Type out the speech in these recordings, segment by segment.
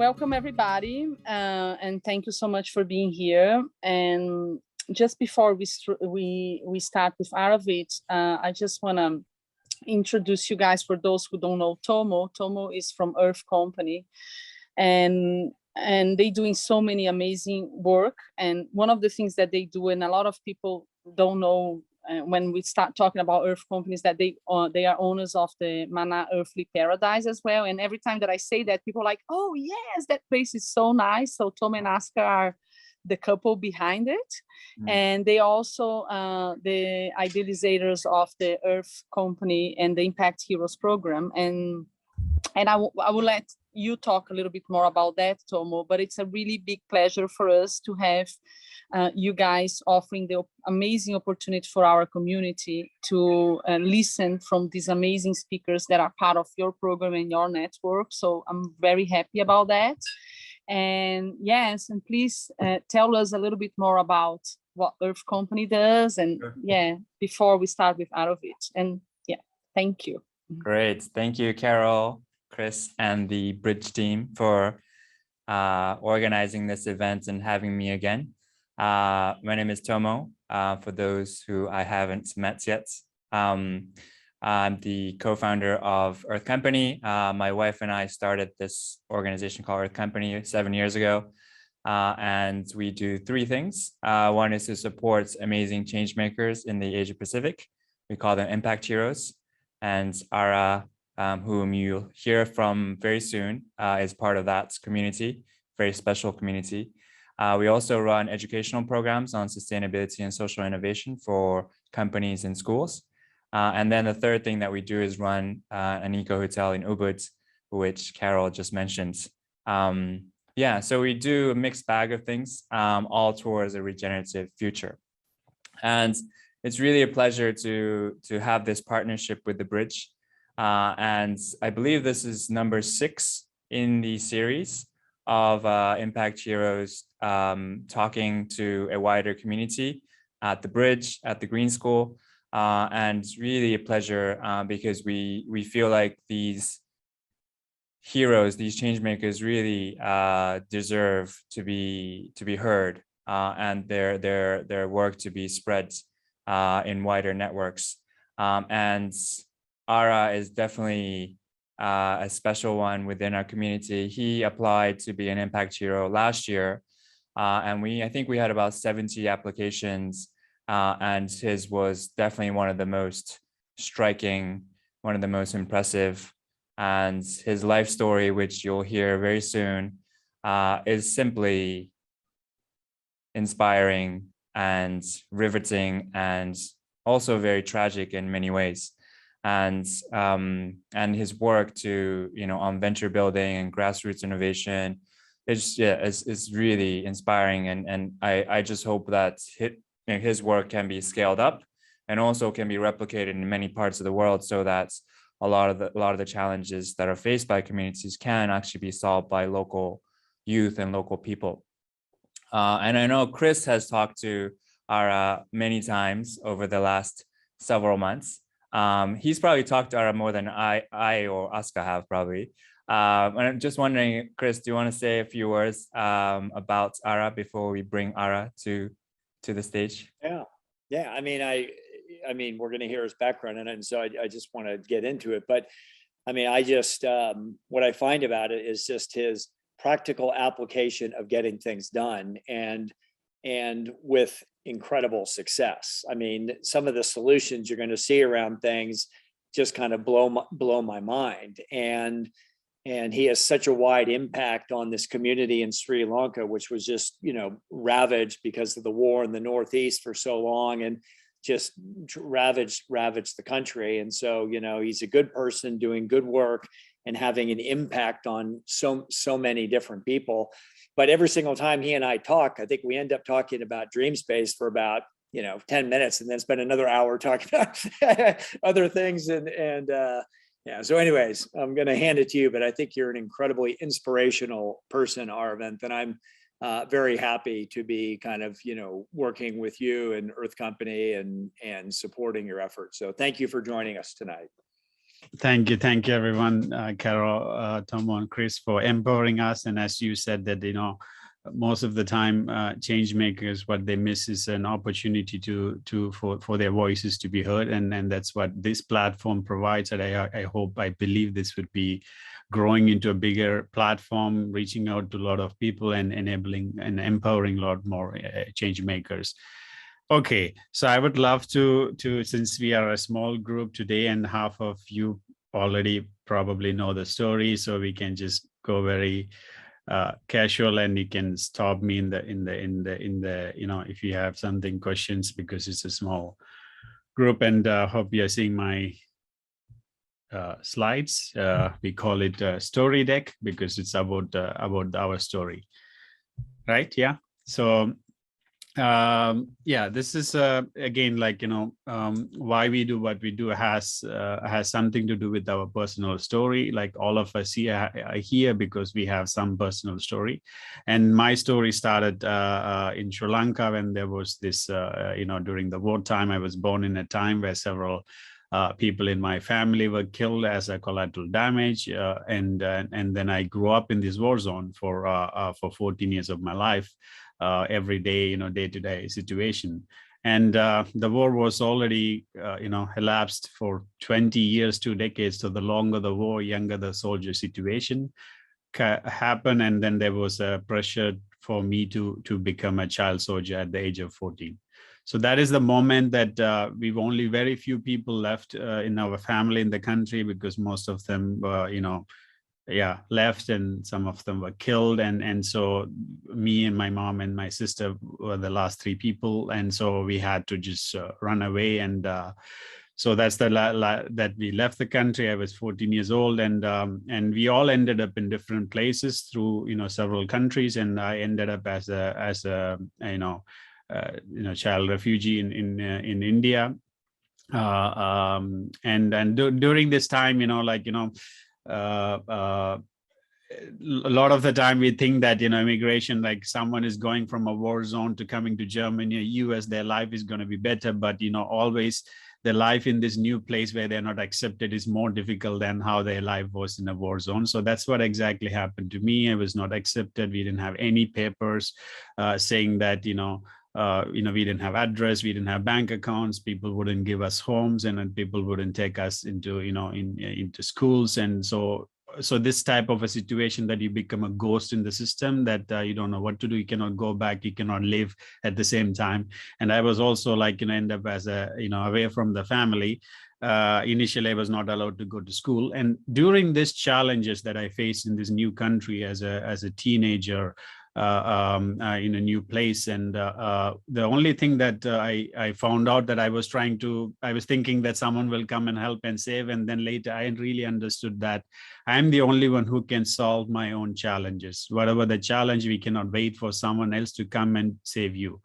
welcome everybody, and thank you so much for being here. And just before we start with Aravinth, I just want to introduce you guys for those who don't know Tomo. Tomo is from Earth Company, and they doing so many amazing work. And one of the things that they do, and a lot of people don't know when we start talking about Earth companies, that they are owners of the Mana Earthly Paradise as well. And every time that I say that, people are like, oh yes, that place is so nice. So Tom and Aska are the couple behind it. And they also the idealizers of the Earth Company and the Impact Heroes program. And I will let you talk a little bit more about that, Tomo, but it's a really big pleasure for us to have you guys offering the amazing opportunity for our community to listen from these amazing speakers that are part of your program and your network. So I'm very happy about that. And yes, and please tell us a little bit more about what Earth Company does. And yeah, before we start with Aravinth. And yeah, thank you. Great. Thank you, Carol, Chris, and the Bridge team for organizing this event and having me again. My name is Tomo, for those who I haven't met yet. I'm the co-founder of Earth Company. My wife and I started this organization called Earth Company 7 years ago. And we do three things. One is to support amazing change makers in the Asia Pacific. We call them Impact Heroes. And Ara, whom you'll hear from very soon, is part of that community, very special community. We also run educational programs on sustainability and social innovation for companies and schools. And then the third thing that we do is run an eco-hotel in Ubud, which Carol just mentioned. Yeah, so we do a mixed bag of things, all towards a regenerative future. And it's really a pleasure to have this partnership with the Bridge. And I believe this is number 6 in the series of Impact Heroes talking to a wider community at the Bridge, at the Green School. And it's really a pleasure because we feel like these heroes, these change makers really deserve to be heard and their work to be spread in wider networks. And Ara is definitely a special one within our community. He applied to be an impact hero last year, and I think we had about 70 applications, and his was definitely one of the most striking, one of the most impressive. And his life story, which you'll hear very soon, is simply inspiring and riveting and also very tragic in many ways. And his work to, on venture building and grassroots innovation is really inspiring. And I just hope that his work can be scaled up and also can be replicated in many parts of the world, so that a lot of the challenges that are faced by communities can actually be solved by local youth and local people. And I know Chris has talked to Ara many times over the last several months. He's probably talked to Ara more than I or Aska have probably. And I'm just wondering, Chris, do you want to say a few words about Ara before we bring Ara to the stage? Yeah. I mean, we're going to hear his background in it, and so I just want to get into it. But I mean, I just what I find about it is just his practical application of getting things done, and with incredible success. I mean, some of the solutions you're going to see around things just kind of blow my mind. And he has such a wide impact on this community in Sri Lanka, which was just, ravaged because of the war in the Northeast for so long, and just ravaged the country. And so, he's a good person doing good work and having an impact on so many different people. But every single time he and I talk, I think we end up talking about DreamSpace for about 10 minutes, and then spend another hour talking about other things. And yeah. So, anyways, I'm going to hand it to you. But I think you're an incredibly inspirational person, Aravinth, and I'm very happy to be kind of working with you and Earth Company and supporting your efforts. So, thank you for joining us tonight. Thank you, everyone, Carol, Tomo, and Chris, for empowering us. And as you said, that most of the time, change makers, what they miss is an opportunity for their voices to be heard, and that's what this platform provides. And I believe this would be growing into a bigger platform, reaching out to a lot of people and enabling and empowering a lot more change makers. Okay, so I would love to since we are a small group today and half of you already probably know the story, so we can just go very casual, and you can stop me in the if you have something questions, because it's a small group. And hope you're seeing my slides. We call it a story deck because it's about our story, right? Yeah. So yeah, this is again, like, why we do what we do has something to do with our personal story. Like all of us here are here because we have some personal story. And my story started in Sri Lanka when there was this during the wartime. I was born in a time where several people in my family were killed as a collateral damage, and then I grew up in this war zone for 14 years of my life. Every day, day-to-day situation. And the war was already, elapsed for 20 years, 2 decades. So the longer the war, younger the soldier situation happened. And then there was a pressure for me to become a child soldier at the age of 14. So that is the moment that we've only very few people left in our family in the country, because most of them left, and some of them were killed, and so me and my mom and my sister were the last 3 people, and so we had to just run away. And so that's that we left the country. I was 14 years old, and we all ended up in different places through several countries, and I ended up as a child refugee in India. During this time, a lot of the time we think that immigration, like someone is going from a war zone to coming to Germany or US, their life is going to be better, but always the life in this new place where they're not accepted is more difficult than how their life was in a war zone. So that's what exactly happened to me. I was not accepted. We didn't have any papers saying that we didn't have address, we didn't have bank accounts, people wouldn't give us homes, and then people wouldn't take us into into schools. And so this type of a situation that you become a ghost in the system, that you don't know what to do, you cannot go back, you cannot live at the same time. And I was also end up as a away from the family. Initially I was not allowed to go to school, and during these challenges that I faced in this new country as a teenager, in a new place. And the only thing that I found out that I was thinking that someone will come and help and save. And then later I really understood that I'm the only one who can solve my own challenges. Whatever the challenge, we cannot wait for someone else to come and save you.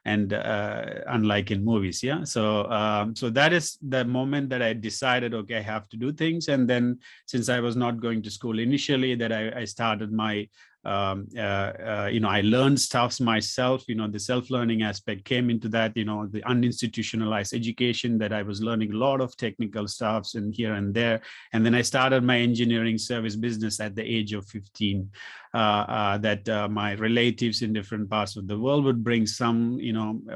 And unlike in movies, yeah. So so that is the moment that I decided, okay, I have to do things. And then since I was not going to school initially, that I started my I learned stuffs myself. The self-learning aspect came into that. The uninstitutionalized education, that I was learning a lot of technical stuffs and here and there. And then I started my engineering service business at the age of 15. That my relatives in different parts of the world would bring some,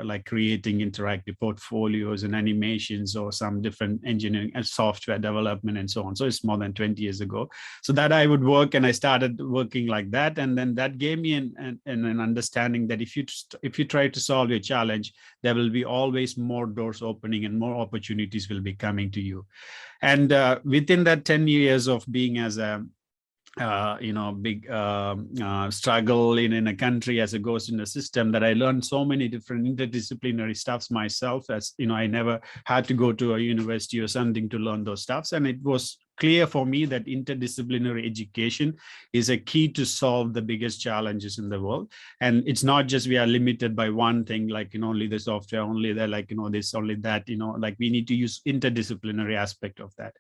like creating interactive portfolios and animations, or some different engineering and software development and so on. So it's more than 20 years ago. So that I would work, and I started working like that. And then that gave me an understanding that if you try to solve your challenge, there will be always more doors opening and more opportunities will be coming to you. And within that 10 years of being as a big struggle in a country as a ghost in the system, that I learned so many different interdisciplinary stuffs myself. As I never had to go to a university or something to learn those stuffs. And it was clear for me that interdisciplinary education is a key to solve the biggest challenges in the world. And it's not just we are limited by one thing, like only the software, only that, like this, only that, like we need to use interdisciplinary aspect of that.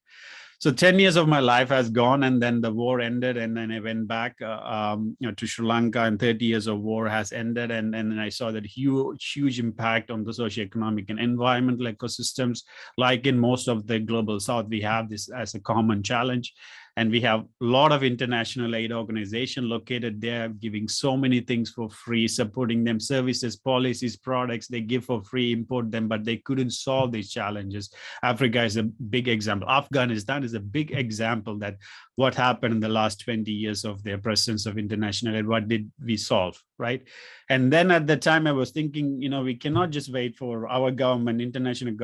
So 10 years of my life has gone, and then the war ended, and then I went back to Sri Lanka, and 30 years of war has ended, and then I saw that huge impact on the socio-economic and environmental ecosystems. Like in most of the global south, we have this as a common challenge. And we have a lot of international aid organizations located there, giving so many things for free, supporting them, services, policies, products, they give for free, import them, but they couldn't solve these challenges. Africa is a big example. Afghanistan is a big example that what happened in the last 20 years of their presence of international aid, what did we solve, right? And then at the time I was thinking, we cannot just wait for our government, international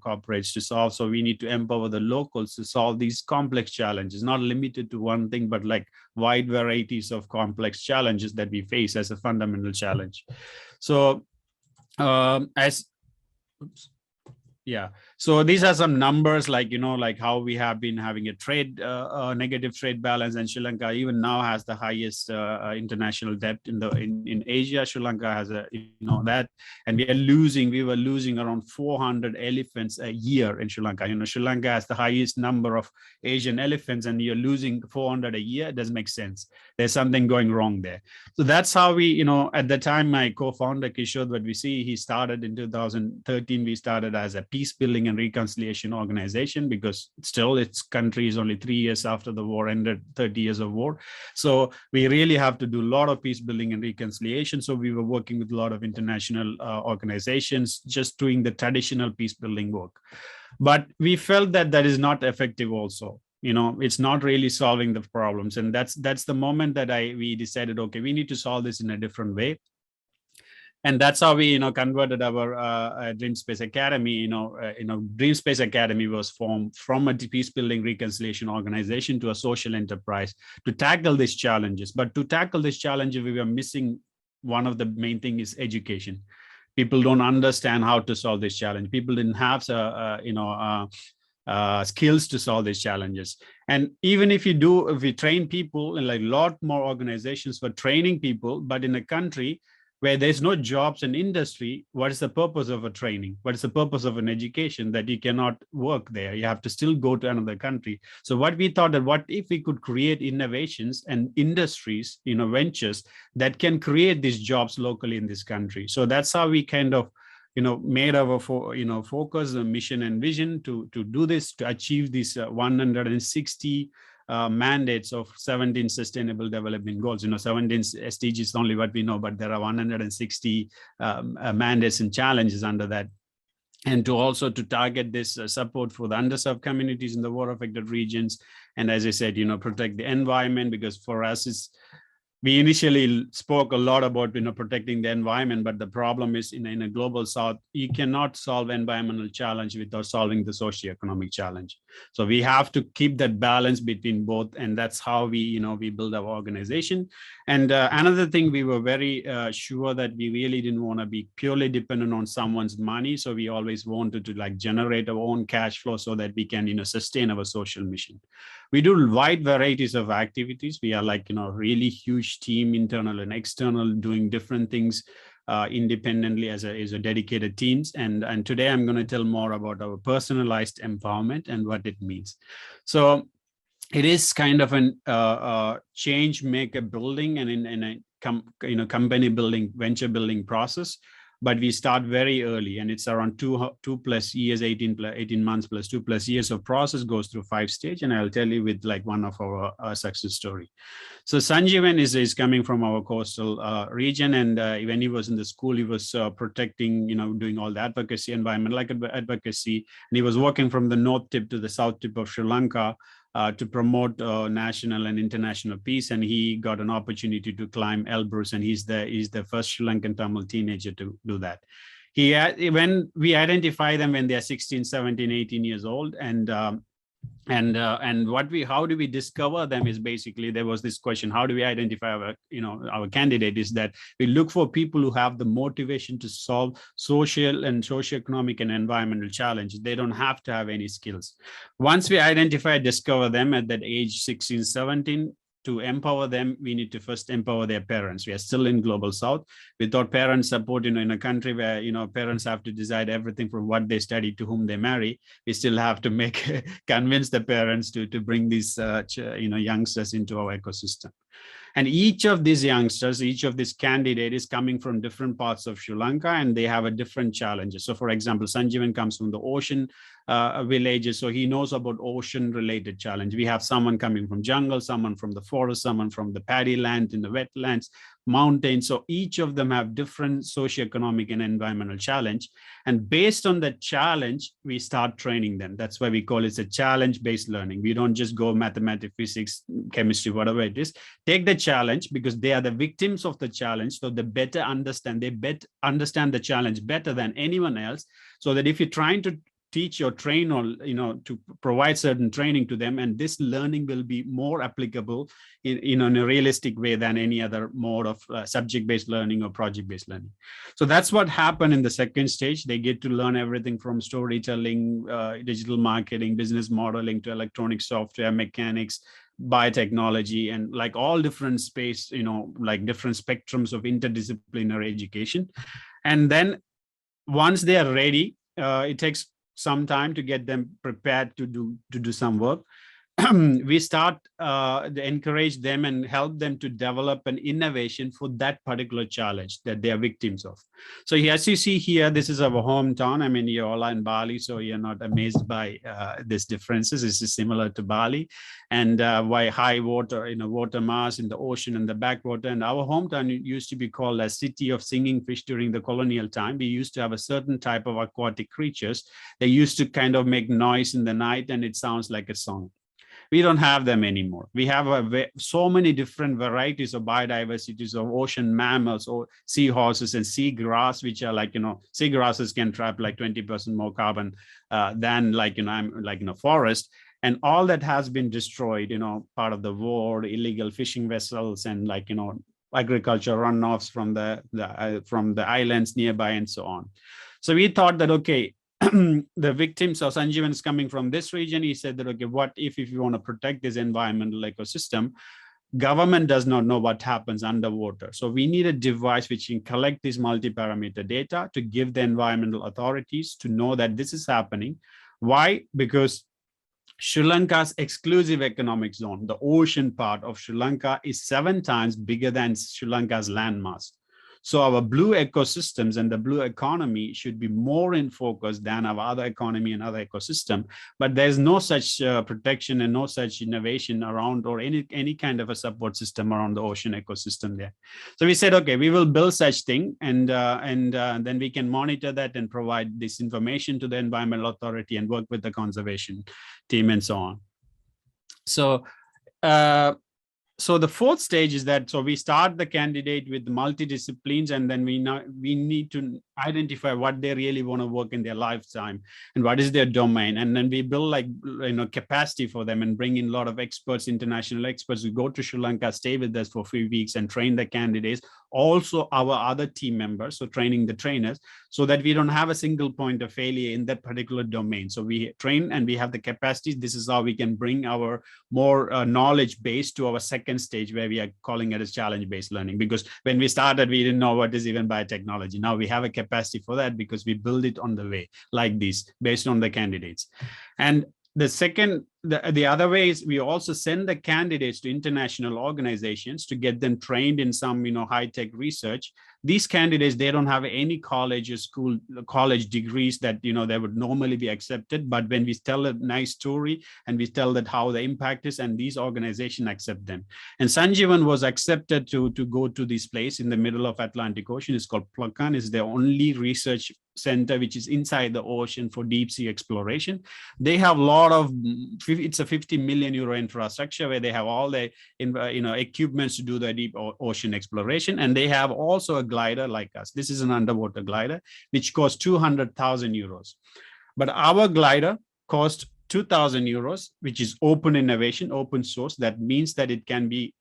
corporates to solve. So we need to empower the locals to solve these complex challenges, not limited to one thing, but like wide varieties of complex challenges that we face as a fundamental challenge. So so these are some numbers, like like how we have been having a negative trade balance, and Sri Lanka even now has the highest international debt in Asia. Sri Lanka has that, and we were losing around 400 elephants a year in Sri Lanka. Sri Lanka has the highest number of Asian elephants, and you're losing 400 a year. It doesn't make sense. There's something going wrong there. So that's how we, at the time, my co-founder Kishore, what we see, he started in 2013. We started as a peace building and reconciliation organization, because still its country is only 3 years after the war ended, 30 years of war. So we really have to do a lot of peace building and reconciliation. So we were working with a lot of international organizations, just doing the traditional peace building work. But we felt that is not effective also. It's not really solving the problems. And that's the moment that we decided, okay, we need to solve this in a different way. And that's how we, converted our DreamSpace Academy. DreamSpace Academy was formed from a peace building reconciliation organization to a social enterprise to tackle these challenges. But to tackle this challenge, we were missing one of the main thing is education. People don't understand how to solve this challenge. People didn't have, skills to solve these challenges. And even if we train people, and like a lot more organizations for training people, but in a country where there's no jobs and industry, what is the purpose of a training? What is the purpose of an education that you cannot work there? You have to still go to another country. So what we thought, that what if we could create innovations and industries, ventures that can create these jobs locally in this country. So that's how we kind of, made our focus, the mission and vision to do this, to achieve these 160 mandates of 17 sustainable development goals. 17 SDGs is only what we know, but there are 160 mandates and challenges under that. And to target this support for the underserved communities in the war-affected regions. And as I said, protect the environment, because for us, we initially spoke a lot about protecting the environment, but the problem is in a global south, you cannot solve environmental challenge without solving the socio-economic challenge. So we have to keep that balance between both, and that's how we build our organization. And another thing, we were very sure that we really didn't want to be purely dependent on someone's money. So we always wanted to generate our own cash flow so that we can sustain our social mission. We do wide varieties of activities. We are really huge team, internal and external, doing different things independently as a dedicated teams. And today I'm going to tell more about our personalized empowerment and what it means. So it is kind of an change maker building and in a company building, venture building process. But we start very early, and it's around 2+ years, 18 months plus 2+ years of process, goes through 5 stages. And I'll tell you with one of our success story. So Sanjeevan is coming from our coastal region, and when he was in the school, he was protecting, doing all the advocacy, environmental advocacy, and he was working from the north tip to the south tip of Sri Lanka to promote national and international peace. And he got an opportunity to climb Elbrus, and he's the first Sri Lankan Tamil teenager to do that. When we identify them when they are 16, 17, 18 years old, and how do we discover them is basically, there was this question, how do we identify our candidate? Is that we look for people who have the motivation to solve social and socio-economic and environmental challenges. They don't have to have any skills. Once we discover them at that age 16, 17, to empower them, we need to first empower their parents. We are still in global south. Without parent support, in a country where, parents have to decide everything from what they study to whom they marry, we still have to convince the parents to bring these, youngsters into our ecosystem. And each of these youngsters, each of these candidate is coming from different parts of Sri Lanka, and they have a different challenges. So for example, Sanjeevan comes from the ocean villages, so he knows about ocean related challenge. We have someone coming from jungle, someone from the forest, someone from the paddy land, in the wetlands, mountains. So each of them have different socio-economic and environmental challenge. And based on that challenge, we start training them. That's why we call it a challenge-based learning. We don't just go mathematics, physics, chemistry, whatever it is. Take the challenge, because they are the victims of the challenge. So they better understand, understand the challenge better than anyone else. So that if you're trying to teach or train, or to provide certain training to them, and this learning will be more applicable in a realistic way than any other mode of subject-based learning or project-based learning. So that's what happened in the second stage. They get to learn everything from storytelling, digital marketing, business modeling, to electronic software, mechanics, biotechnology, and like all different space, like different spectrums of interdisciplinary education. And then once they are ready, it takes some time to get them prepared to do some work. We start to encourage them and help them to develop an innovation for that particular challenge that they are victims of. So as you see here, this is our hometown. I mean, you're all in Bali, so you're not amazed by these differences. This is similar to Bali, and why high water, water mass in the ocean and the backwater. And our hometown used to be called a city of singing fish during the colonial time. We used to have a certain type of aquatic creatures. They used to kind of make noise in the night, and it sounds like a song. We don't have them anymore. We have so many different varieties of biodiversities of ocean mammals, or seahorses and seagrass, which are like, seagrasses can trap like 20% more carbon than forest. And all that has been destroyed, part of the war, illegal fishing vessels, and agriculture runoffs from the islands nearby, and so on. So we thought that, okay, the victims of Sanjeevan is coming from this region. He said that, okay, what if you want to protect this environmental ecosystem, government does not know what happens underwater. So we need a device which can collect this multi-parameter data to give the environmental authorities to know that this is happening. Why? Because Sri Lanka's exclusive economic zone, the ocean part of Sri Lanka, is 7 times bigger than Sri Lanka's landmass. So our blue ecosystems and the blue economy should be more in focus than our other economy and other ecosystem. But there's no such protection and no such innovation around, or any kind of a support system around the ocean ecosystem there. So we said, okay, we will build such thing, and then we can monitor that and provide this information to the environmental authority and work with the conservation team and so on. So the fourth stage is that, so we start the candidate with multidisciplines, and then we need to identify what they really want to work in their lifetime and what is their domain. And then we build capacity for them and bring in a lot of experts, international experts who go to Sri Lanka, stay with us for a few weeks and train the candidates. Also our other team members, so training the trainers, so that we don't have a single point of failure in that particular domain. So we train and we have the capacities. This is how we can bring our more knowledge base to our second stage, where we are calling it as challenge-based learning. Because when we started, we didn't know what is even biotechnology. Now we have a capacity for that because we build it on the way like this, based on the candidates. And the other way is we also send the candidates to international organizations to get them trained in some high-tech research. These candidates, they don't have any college degrees that they would normally be accepted. But when we tell a nice story and we tell that how the impact is, and these organizations accept them. And Sanjeevan was accepted to go to this place in the middle of Atlantic Ocean. It's called Plakan. It's the only research center which is inside the ocean for deep sea exploration. They have a lot of, it's a 50 million euro infrastructure where they have all the equipments to do the deep ocean exploration. And they have also a glider like us. This is an underwater glider which costs 200,000 euros. But our glider costs 2,000 euros, which is open innovation, open source. That means that it can be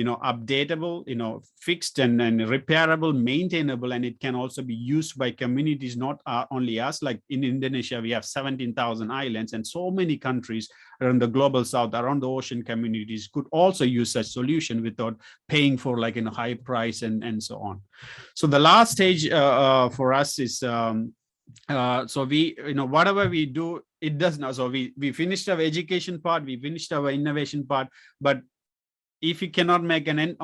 updatable, fixed and repairable, maintainable, and it can also be used by communities, not only us. Like in Indonesia, we have 17,000 islands, and so many countries around the global south, around the ocean communities could also use such solution without paying for like high price and so on. So the last stage for us is so we, whatever we do, it does now. So we finished our education part, we finished our innovation part, but if you cannot make an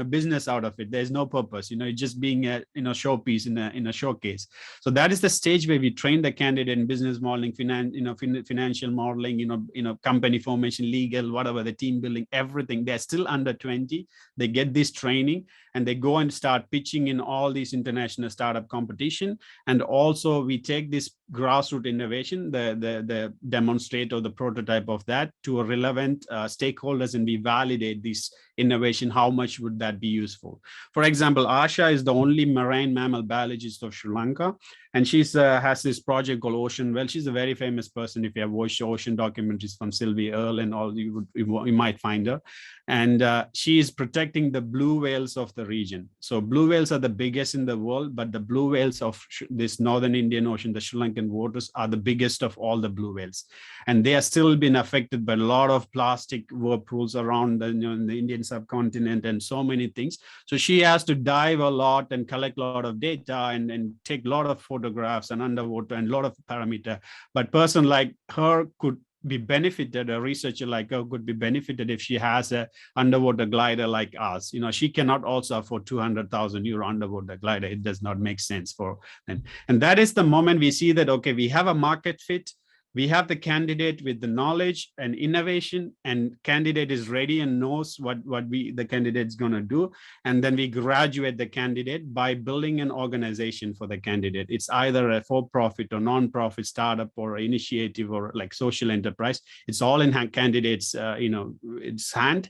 business out of it, there's no purpose. It's just being a showpiece in a showcase. So that is the stage where we train the candidate in business modeling, financial modeling, company formation, legal, whatever, the team building, everything. They're still under 20. They get this training and they go and start pitching in all these international startup competition. And also we take this grassroots innovation, the demonstrate or the prototype of that to a relevant stakeholders, and we validate this innovation. How much would that be useful? For example, Asha is the only marine mammal biologist of Sri Lanka, and she's has this project called Ocean. Well, she's a very famous person. If you have watched ocean documentaries from Sylvie Earle and all, you might find her. And she is protecting the blue whales of the region. So blue whales are the biggest in the world, but the blue whales of this northern Indian Ocean, the Sri Lankan waters, are the biggest of all the blue whales. And they are still being affected by a lot of plastic whirlpools around the, in the Indian subcontinent and so many things. So she has to dive a lot and collect a lot of data and take a lot of photographs and underwater and a lot of parameter. But person like her could be benefited, a researcher like her could be benefited if she has a underwater glider like us. She cannot also afford 200,000 euro underwater glider. It does not make sense for them. And that is the moment we see that, okay, we have a market fit. We have the candidate with the knowledge and innovation, and candidate is ready and knows what the candidate's going to do. And then we graduate the candidate by building an organization for the candidate. It's either a for-profit or non-profit startup or initiative or like social enterprise. It's all in candidates, its hand.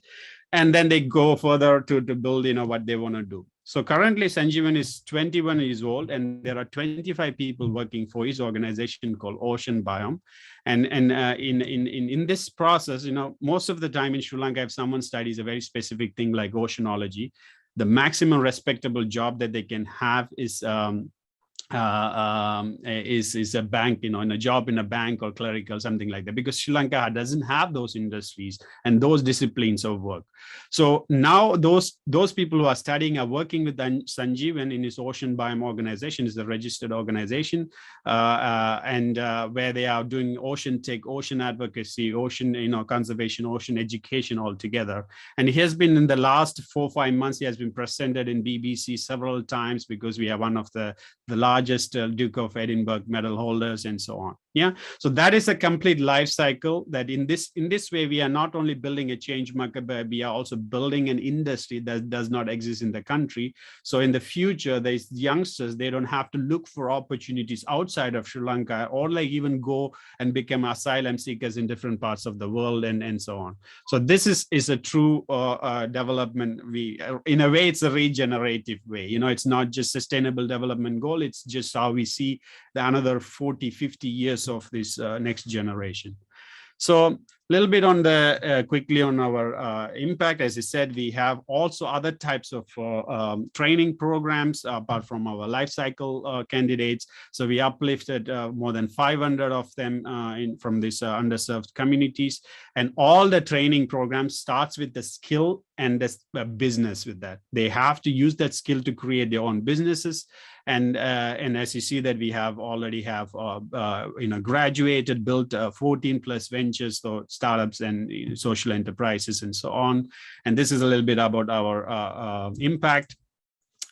And then they go further to build, what they want to do. So currently Sanjeevan is 21 years old, and there are 25 people working for his organization called Ocean Biome. And in this process, most of the time in Sri Lanka, if someone studies a very specific thing like oceanology, the maximum respectable job that they can have is a bank, in a job in a bank or clerical, something like that, because Sri Lanka doesn't have those industries and those disciplines of work. So now those people who are studying are working with Sanjeevan in his Ocean Biome organization. Is a registered organization, and where they are doing ocean tech, ocean advocacy, ocean conservation, ocean education all together. And he has been in the last 4 or 5 months, he has been presented in BBC several times, because we are one of the largest Duke of Edinburgh medal holders and so on. Yeah, so that is a complete life cycle. That in this way, we are not only building a change market, but we are also building an industry that does not exist in the country. So in the future, these youngsters, they don't have to look for opportunities outside of Sri Lanka, or like even go and become asylum seekers in different parts of the world and so on. So this is a true development. In a way, it's a regenerative way. It's not just sustainable development goal. It's just how we see another 40, 50 years of this next generation. So a little bit on the quickly on our impact. As I said, we have also other types of training programs apart from our life cycle candidates. So we uplifted more than 500 of them from these underserved communities. And all the training programs starts with the skill and the business with that. They have to use that skill to create their own businesses. And as you see that we have already have graduated, built 14 plus ventures, so startups and social enterprises and so on. And this is a little bit about our impact.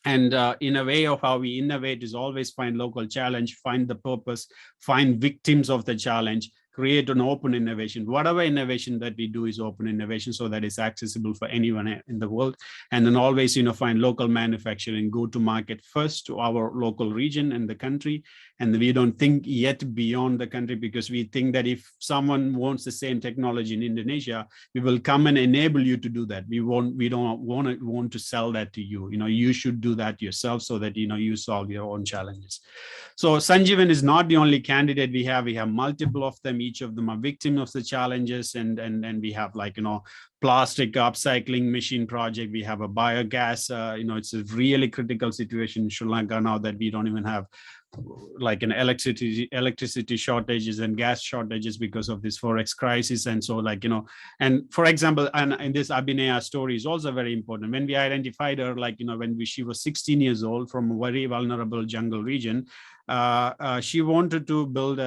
And in a way of how we innovate is always find local challenge, find the purpose, find victims of the challenge, create an open innovation. Whatever innovation that we do is open innovation, so that it's accessible for anyone in the world. And then always, find local manufacturing, go to market first to our local region and the country. And we don't think yet beyond the country, because we think that if someone wants the same technology in Indonesia, we will come and enable you to do that. We don't want to sell that to you. You should do that yourself, so that you solve your own challenges. So Sanjeevan is not the only candidate we have. We have multiple of them. each of them are victim of the challenges. And we have like, plastic upcycling machine project. We have a biogas, it's a really critical situation in Sri Lanka now that we don't even have like an electricity shortages and gas shortages because of this forex crisis. And so like, and for example, and in this Abhinaya story is also very important. When we identified her, like, when she was 16 years old from a very vulnerable jungle region, she wanted to build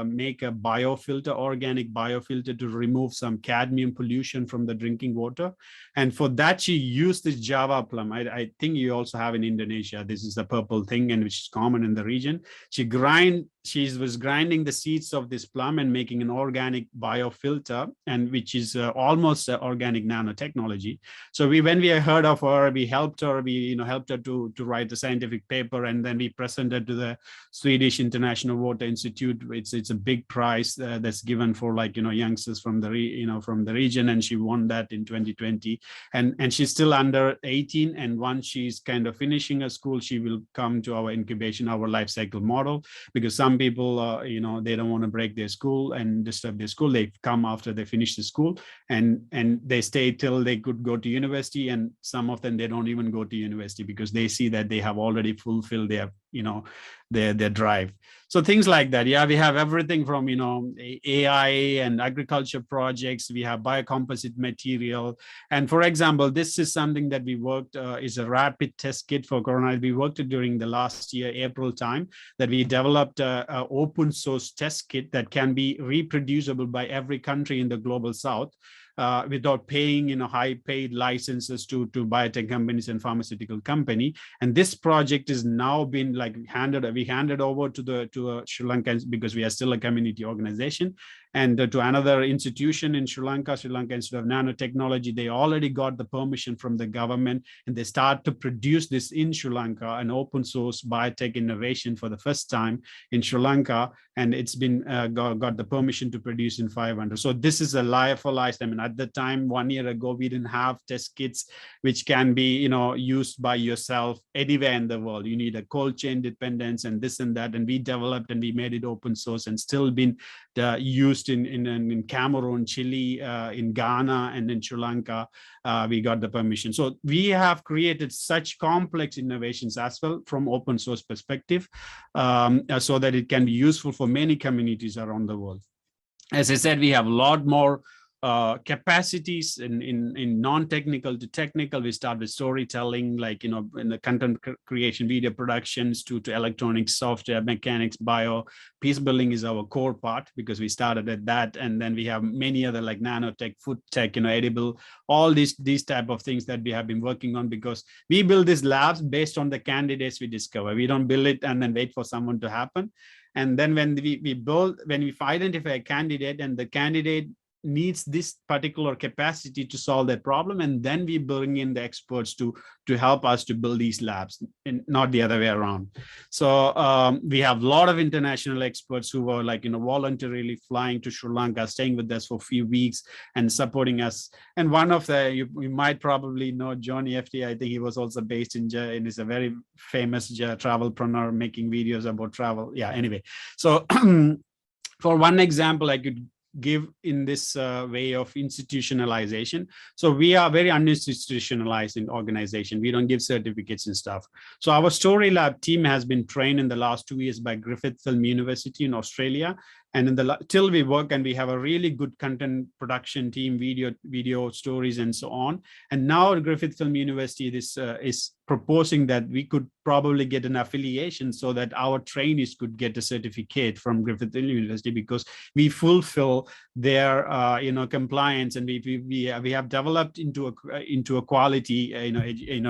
make a biofilter, organic biofilter, to remove some cadmium pollution from the drinking water. And for that, she used this Java plum. I think you also have in Indonesia. This is the purple thing, and which is common in the region. She was grinding the seeds of this plum and making an organic biofilter, and which is almost organic nanotechnology. So when we heard of her, we helped her. We helped her to write the scientific paper, and then we presented to the Swedish International Water Institute. It's a big prize that's given for like youngsters from the region, and she won that in 2020. And she's still under 18, and once she's kind of finishing her school, she will come to our incubation, our life cycle model, because some people they don't want to break their school and disturb their school. They come after they finish the school, and they stay till they could go to university, and some of them they don't even go to university because they see that they have already fulfilled their their drive. So things like that. Yeah, we have everything from AI and agriculture projects. We have biocomposite material, and for example, this is something that we worked is a rapid test kit for corona. We worked during the last year April time, that we developed a open source test kit that can be reproducible by every country in the global south. Without paying high paid licenses to biotech companies and pharmaceutical company. And this project is now been like handed over to Sri Lanka, because we are still a community organization, and to another institution in Sri Lanka Institute of Nanotechnology. They already got the permission from the government, and they start to produce this in Sri Lanka, an open source biotech innovation for the first time in Sri Lanka, and it's been got the permission to produce in 500. So this is a lyophilized. I mean, at the time 1 year ago, we didn't have test kits which can be used by yourself anywhere in the world. You need a cold chain dependence and this and that, and we developed and we made it open source, and still been used in Cameroon, Chile, in Ghana, and in Sri Lanka. We got the permission. So we have created such complex innovations as well from open source perspective, so that it can be useful for many communities around the world. As I said, we have a lot more capacities in non-technical to technical. We start with storytelling, like in the content creation, video productions, to electronics, software, mechanics, bio. Peace building is our core part, because we started at that, and then we have many other like nanotech, food tech, edible, all these type of things that we have been working on, because we build these labs based on the candidates we discover. We don't build it and then wait for someone to happen. And then when we identify a candidate, and the candidate needs this particular capacity to solve that problem, and then we bring in the experts to help us to build these labs, and not the other way around. So we have a lot of international experts who are like voluntarily flying to Sri Lanka, staying with us for a few weeks and supporting us. And one of the, you might probably know Johnny FT. I think he was also based in is a very famous travelpreneur making videos about travel. Yeah, anyway, so for one example I could give in this way of institutionalization. So we are very uninstitutionalized in organization. We don't give certificates and stuff. So our Story Lab team has been trained in the last 2 years by Griffith Film University in Australia. And in till we work, and we have a really good content production team, video stories and so on. And now Griffith Film University is proposing that we could probably get an affiliation so that our trainees could get a certificate from Griffith University, because we fulfill their compliance, and we have developed into a quality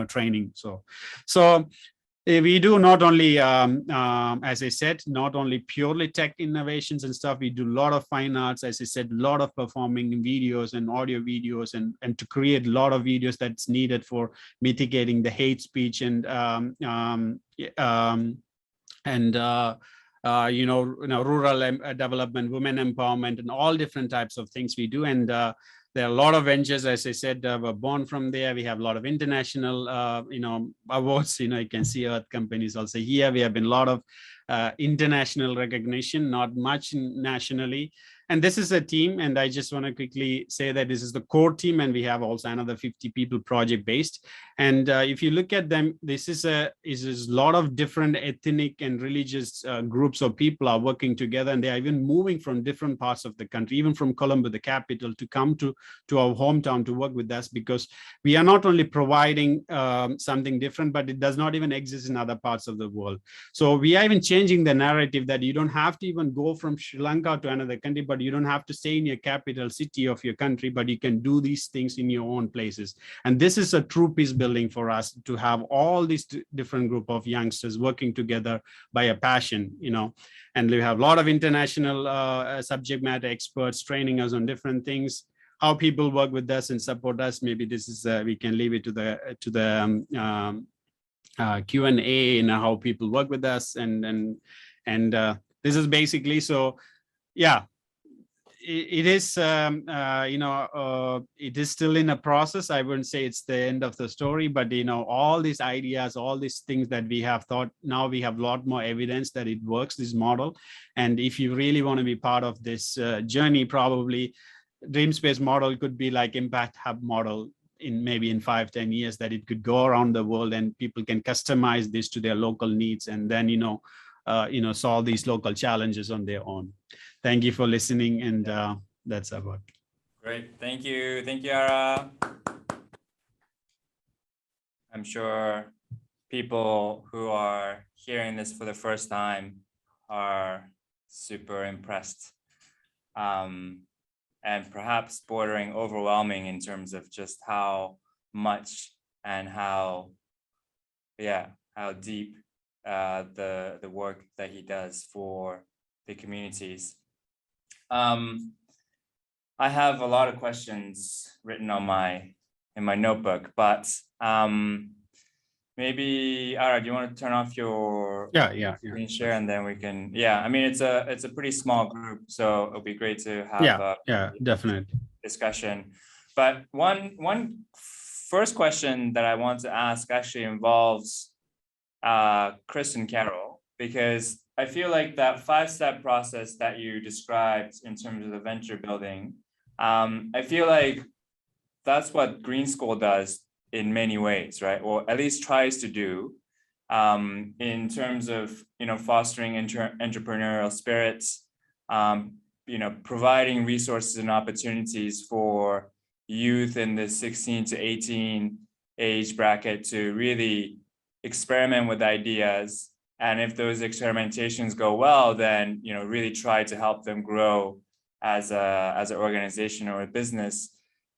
training. So we do not only, as I said, not only purely tech innovations and stuff. We do a lot of fine arts, as I said, a lot of performing videos and audio videos, and to create a lot of videos that's needed for mitigating the hate speech and rural development, women empowerment, and all different types of things we do. And there are a lot of ventures, as I said, were born from there. We have a lot of international, awards. You can see Earth companies also here. We have been a lot of international recognition, not much nationally. And this is a team, and I just want to quickly say that this is the core team, and we have also another 50 people project based. And if you look at them, this is a lot of different ethnic and religious groups of people are working together, and they are even moving from different parts of the country, even from Colombo, the capital, to come to our hometown to work with us, because we are not only providing something different, but it does not even exist in other parts of the world. So we are even changing the narrative that you don't have to even go from Sri Lanka to another country, but you don't have to stay in your capital city of your country, but you can do these things in your own places. And this is a true peace building for us, to have all these different group of youngsters working together by a passion, and we have a lot of international subject matter experts training us on different things, how people work with us and support us. Maybe this is we can leave it to the Q&A, how people work with us, and this is basically, so yeah, it is it is still in a process. I wouldn't say it's the end of the story, but all these ideas, all these things that we have thought, now we have a lot more evidence that it works, this model. And if you really want to be part of this journey, probably DreamSpace model could be like Impact Hub model in maybe in 5-10 years, that it could go around the world and people can customize this to their local needs, and then solve these local challenges on their own. Thank you for listening, and that's about it. Great, thank you, Ara. I'm sure people who are hearing this for the first time are super impressed, and perhaps bordering overwhelming in terms of just how much and how deep the work that he does for the communities. I have a lot of questions written in my notebook, but maybe Ara, do you want to turn off your screen share, and then we can, I mean, it's a pretty small group, so it'll be great to have definitely discussion. But one first question that I want to ask actually involves Chris and Carol, because I feel like that 5-step process that you described in terms of the venture building, I feel like that's what Green School does in many ways, right? Or at least tries to do, in terms of fostering entrepreneurial spirits, providing resources and opportunities for youth in the 16 to 18 age bracket to really experiment with ideas, and if those experimentations go well, then really try to help them grow as an organization or a business.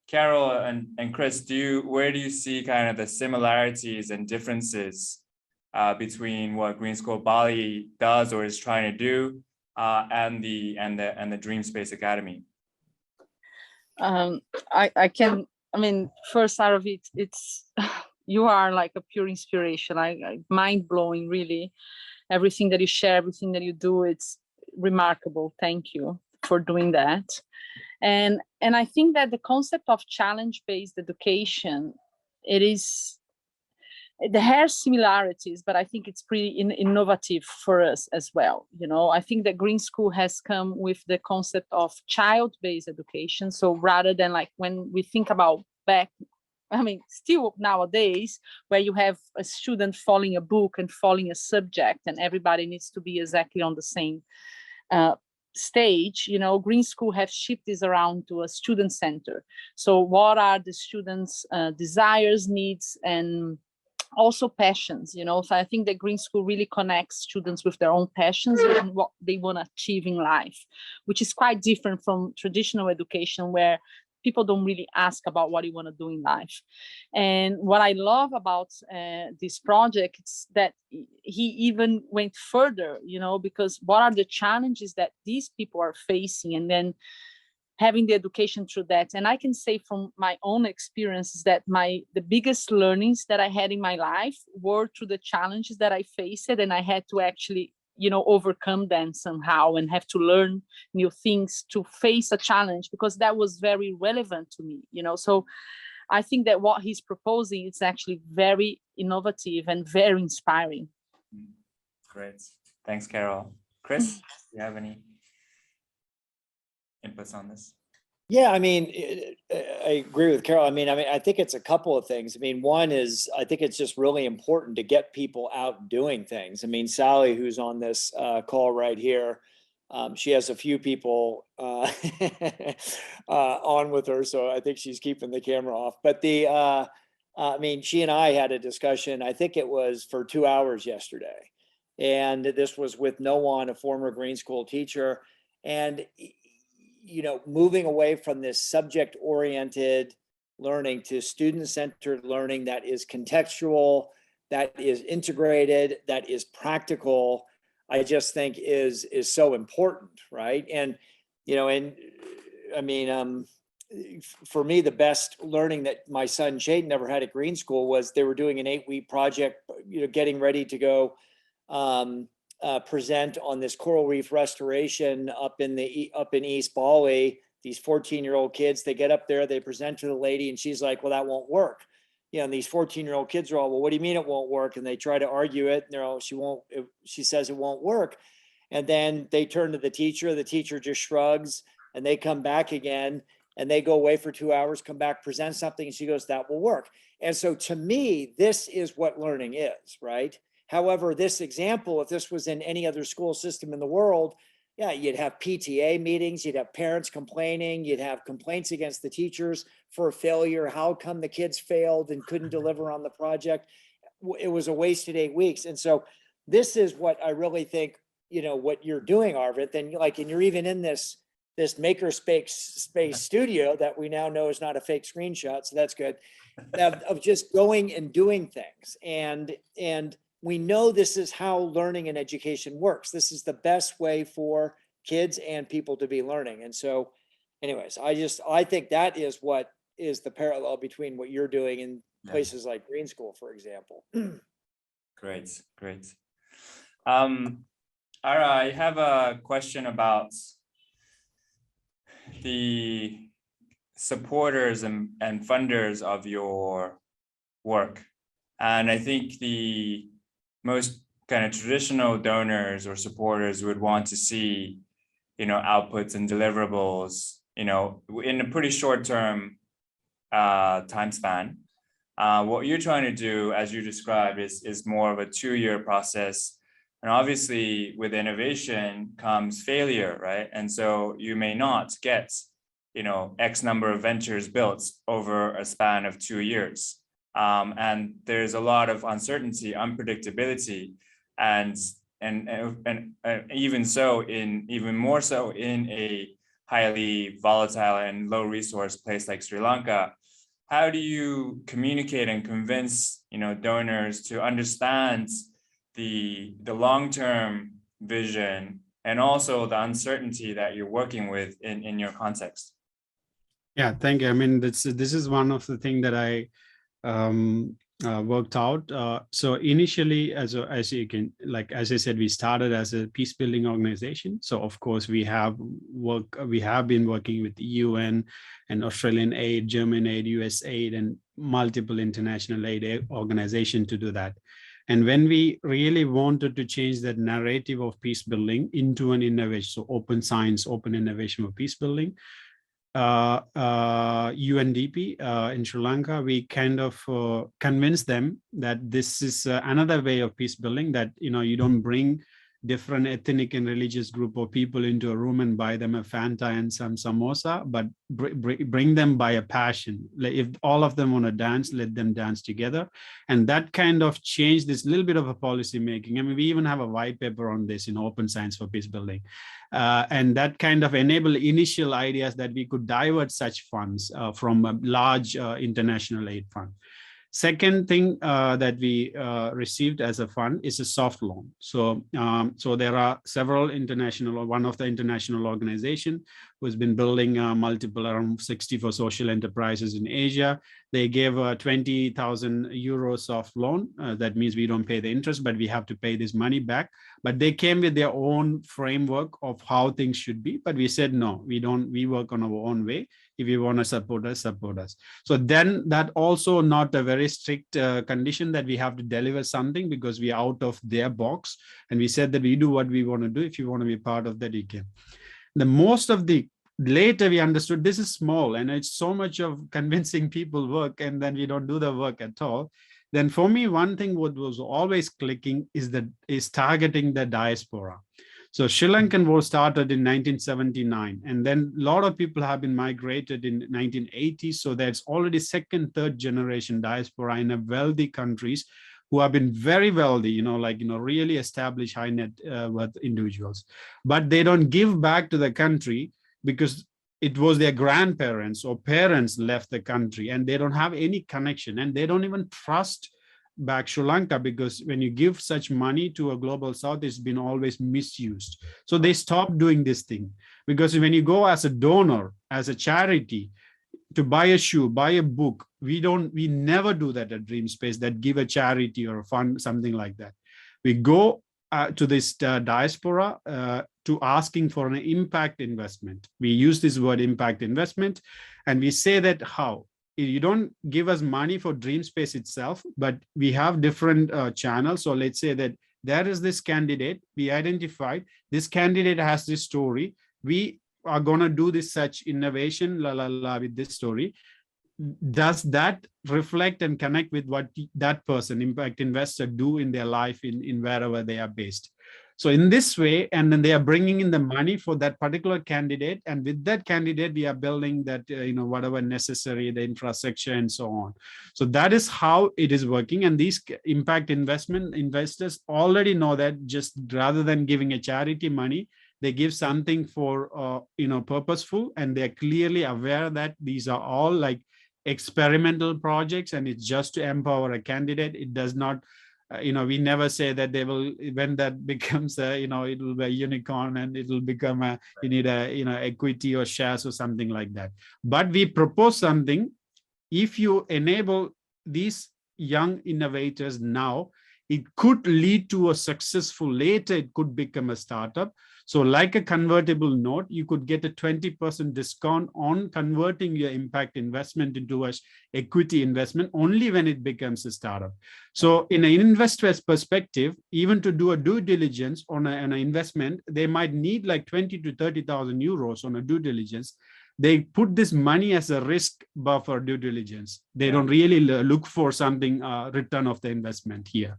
Carol and Chris, where do you see kind of the similarities and differences between what Green School Bali does or is trying to do, and the DreamSpace Academy? I mean, first, Aravinth, it's you are like a pure inspiration. Mind blowing, really. Everything that you share, everything that you do, it's remarkable. Thank you for doing that. And I think that the concept of challenge-based education, there are similarities, but I think it's pretty innovative for us as well. I think that Green School has come with the concept of child-based education. So rather than like when we think about still nowadays, where you have a student following a book and following a subject, and everybody needs to be exactly on the same stage, Green School have shifted this around to a student center. So what are the students' desires, needs, and also passions, So I think that Green School really connects students with their own passions and what they want to achieve in life, which is quite different from traditional education, where people don't really ask about what you want to do in life. And what I love about this project is that he even went further, because what are the challenges that these people are facing, and then having the education through that. And I can say from my own experiences that the biggest learnings that I had in my life were through the challenges that I faced, and I had to actually overcome them somehow and have to learn new things to face a challenge, because that was very relevant to me, So I think that what he's proposing is actually very innovative and very inspiring. Great. Thanks, Carol. Chris, do you have any inputs on this? Yeah, I mean, I agree with Carol. I mean, I think it's a couple of things. I mean, one is I think it's just really important to get people out doing things. I mean, Sally, who's on this call right here, she has a few people on with her, so I think she's keeping the camera off. But I mean, she and I had a discussion. I think it was for 2 hours yesterday, and this was with Noan, a former Green School teacher, and moving away from this subject-oriented learning to student-centered learning that is contextual, that is integrated, that is practical, I just think is so important, right? And I mean, for me, the best learning that my son Shaden never had at Green School was they were doing an 8-week project, getting ready to go present on this coral reef restoration up in East Bali. These 14-year-old kids, they get up there, they present to the lady, and she's like, well, that won't work. And these 14-year-old kids are all, well, what do you mean it won't work? And they try to argue it, and they're all, she says it won't work. And then they turn to the teacher just shrugs, and they come back again, and they go away for 2 hours, come back, present something, and she goes, that will work. And so to me, this is what learning is, right? However, this example, if this was in any other school system in the world, yeah, you'd have PTA meetings, you'd have parents complaining, you'd have complaints against the teachers for failure. How come the kids failed and couldn't deliver on the project? It was a wasted 8 weeks. And so this is what I really think, what you're doing, Aravinth, and you're even in this makerspace studio that we now know is not a fake screenshot, so that's good, of just going and doing things. And we know this is how learning and education works. This is the best way for kids and people to be learning. And so anyways, I think that is what is the parallel between what you're doing in places like Green School, for example. Great. Ara, I have a question about the supporters and funders of your work. And I think the most kind of traditional donors or supporters would want to see, outputs and deliverables, in a pretty short term time span. What you're trying to do, as you described, is more of a 2-year process. And obviously with innovation comes failure, right? And so you may not get, X number of ventures built over a span of 2 years. And there's a lot of uncertainty, unpredictability, and even more so in a highly volatile and low resource place like Sri Lanka. How do you communicate and convince donors to understand the long-term vision and also the uncertainty that you're working with in your context? Yeah, thank you. I mean, this is one of the things that I worked out. So initially, as you can, as I said, we started as a peace building organization. So of course we have been working with the UN and Australian aid, German aid, US aid, and multiple international aid organizations to do that. And when we really wanted to change that narrative of peace building into an innovation, so open science, open innovation for peace building, UNDP in Sri Lanka, we kind of convinced them that this is another way of peace building, that you don't bring different ethnic and religious group of people into a room and buy them a Fanta and some samosa, but bring them by a passion. If all of them want to dance, let them dance together. And that kind of changed this little bit of a policy making. I mean, we even have a white paper on this in Open Science for Peace Building. And that kind of enabled initial ideas that we could divert such funds from a large international aid fund. Second thing that we received as a fund is a soft loan. So there are several international, one of the international organization who's been building multiple, around 60 for social enterprises in Asia. They gave a 20,000 euro soft loan. That means we don't pay the interest, but we have to pay this money back. But they came with their own framework of how things should be. But we said, no, we don't, work on our own way. If you want to support us, support us. So then that also not a very very strict condition that we have to deliver something because we are out of their box. And we said that we do what we want to do. If you want to be part of that, you can. The most of the later we understood this is small and it's so much of convincing people work, and then we don't do the work at all. Then for me, one thing what was always clicking is targeting the diaspora. So Sri Lankan war started in 1979, and then a lot of people have been migrated in 1980s. So there's already second, third generation diaspora in a wealthy countries who have been very wealthy, really established high net worth individuals, but they don't give back to the country because it was their grandparents or parents left the country and they don't have any connection, and they don't even trust back Sri Lanka, because when you give such money to a global south, it's been always misused. So they stopped doing this thing, because when you go as a donor, as a charity, to buy a shoe, buy a book, we never do that at DreamSpace, that give a charity or a fund, something like that. We go to this diaspora to asking for an impact investment. We use this word impact investment, and we say that how? You don't give us money for DreamSpace itself, but we have different channels. So let's say that there is this candidate, we identified, this candidate has this story, we are going to do this such innovation, with this story. Does that reflect and connect with what that person, impact investor, do in their life in wherever they are based? So in this way, and then they are bringing in the money for that particular candidate, and with that candidate, we are building that, whatever necessary, the infrastructure and so on. So that is how it is working. And these impact investment investors already know that, just rather than giving a charity money, they give something for, purposeful, and they're clearly aware that these are all like experimental projects, and it's just to empower a candidate. It does not, we never say that they will, when that becomes it will be a unicorn and it will become you need equity or shares or something like that. But we propose something. If you enable these young innovators now, it could lead to a successful, later it could become a startup. So like a convertible note, you could get a 20% discount on converting your impact investment into an equity investment only when it becomes a startup. So in an investor's perspective, even to do a due diligence on an investment, they might need like 20 to 30,000 euros on a due diligence. They put this money as a risk buffer due diligence. They don't really look for something return of the investment here.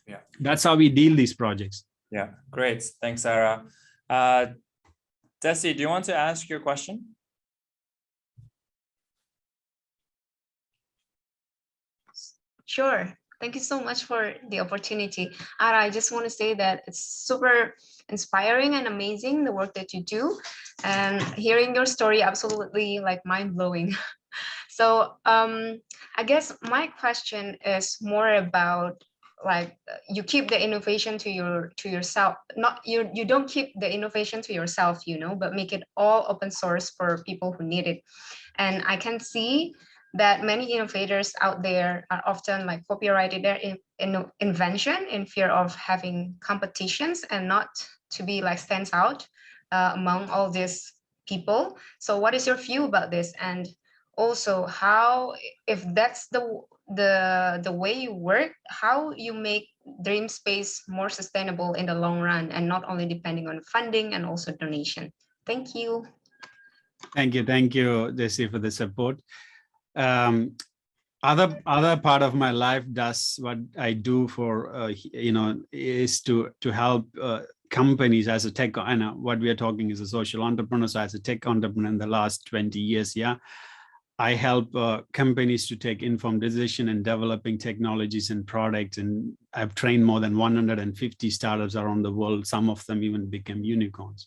Yeah, that's how we deal these projects. Yeah, great. Thanks, Sarah. Desi, do you want to ask your question? Sure. Thank you so much for the opportunity. Ara, I just want to say that it's super inspiring and amazing, the work that you do. And hearing your story, absolutely like mind-blowing. So I guess my question is more about, like, you keep the innovation to yourself, not you don't keep the innovation to yourself, but make it all open source for people who need it. And I can see that many innovators out there are often like copyrighted their invention in fear of having competitions and not to be like stands out among all these people. So what is your view about this? And also, how, if that's the way you work, how you make DreamSpace more sustainable in the long run and not only depending on funding and also donation? Thank you. Thank you, Desi, for the support. Other part of my life does what I do for is to help companies as a tech. I know what we are talking is a social entrepreneur. So as a tech entrepreneur in the last 20 years, I help companies to take informed decision in developing technologies and products. And I've trained more than 150 startups around the world. Some of them even became unicorns.